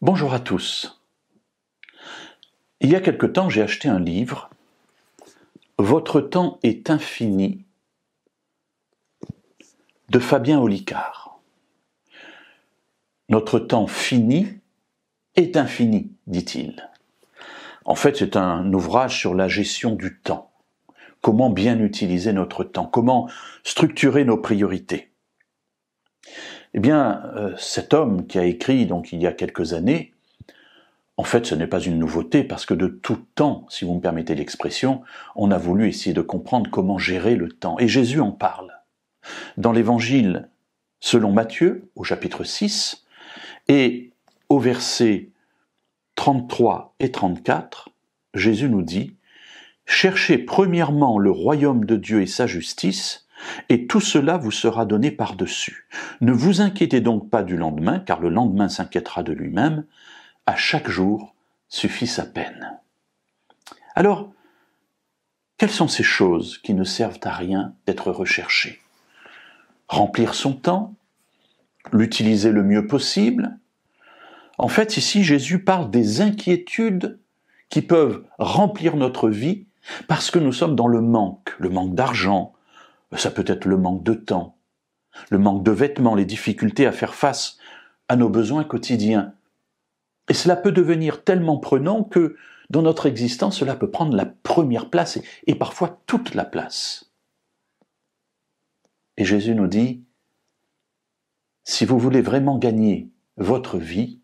Bonjour à tous. Il y a quelque temps, j'ai acheté un livre, Votre temps est infini, de Fabien Olicard. Notre temps fini est infini, dit-il. En fait, c'est un ouvrage sur la gestion du temps. Comment bien utiliser notre temps, comment structurer nos priorités. Eh bien, cet homme qui a écrit donc il y a quelques années, en fait, ce n'est pas une nouveauté parce que de tout temps, si vous me permettez l'expression, on a voulu essayer de comprendre comment gérer le temps. Et Jésus en parle. Dans l'Évangile selon Matthieu, au chapitre 6, et au verset 33 et 34, Jésus nous dit « Cherchez premièrement le royaume de Dieu et sa justice, et tout cela vous sera donné par-dessus. Ne vous inquiétez donc pas du lendemain, car le lendemain s'inquiétera de lui-même. À chaque jour suffit sa peine. » Alors, quelles sont ces choses qui ne servent à rien d'être recherchées? Remplir son temps, l'utiliser le mieux possible. En fait, ici, Jésus parle des inquiétudes qui peuvent remplir notre vie parce que nous sommes dans le manque d'argent, ça peut être le manque de temps, le manque de vêtements, les difficultés à faire face à nos besoins quotidiens. Et cela peut devenir tellement prenant que dans notre existence, cela peut prendre la première place et parfois toute la place. Et Jésus nous dit, si vous voulez vraiment gagner votre vie,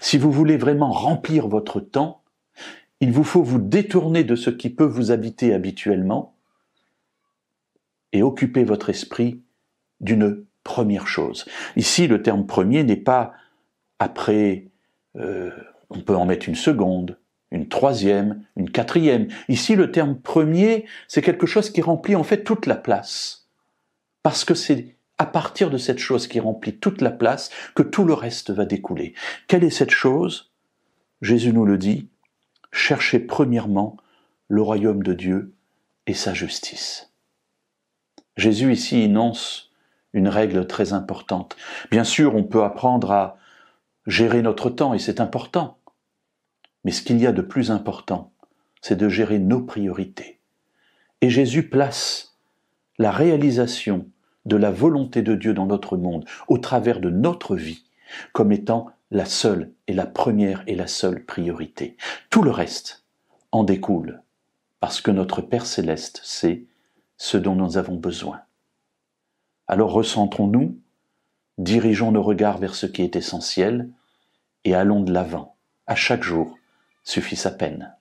si vous voulez vraiment remplir votre temps, il vous faut vous détourner de ce qui peut vous habiter habituellement et occuper votre esprit d'une première chose. Ici, le terme premier n'est pas après, on peut en mettre une seconde, une troisième, une quatrième. Ici, le terme premier, c'est quelque chose qui remplit en fait toute la place. Parce que c'est à partir de cette chose qui remplit toute la place que tout le reste va découler. Quelle est cette chose? Jésus nous le dit, cherchez premièrement le royaume de Dieu et sa justice. Jésus ici énonce une règle très importante. Bien sûr, on peut apprendre à gérer notre temps et c'est important. Mais ce qu'il y a de plus important, c'est de gérer nos priorités. Et Jésus place la réalisation de la volonté de Dieu dans notre monde, au travers de notre vie, comme étant la seule et la première et la seule priorité. Tout le reste en découle, parce que notre Père Céleste sait ce dont nous avons besoin. Alors recentrons-nous, dirigeons nos regards vers ce qui est essentiel, et allons de l'avant. À chaque jour suffit sa peine.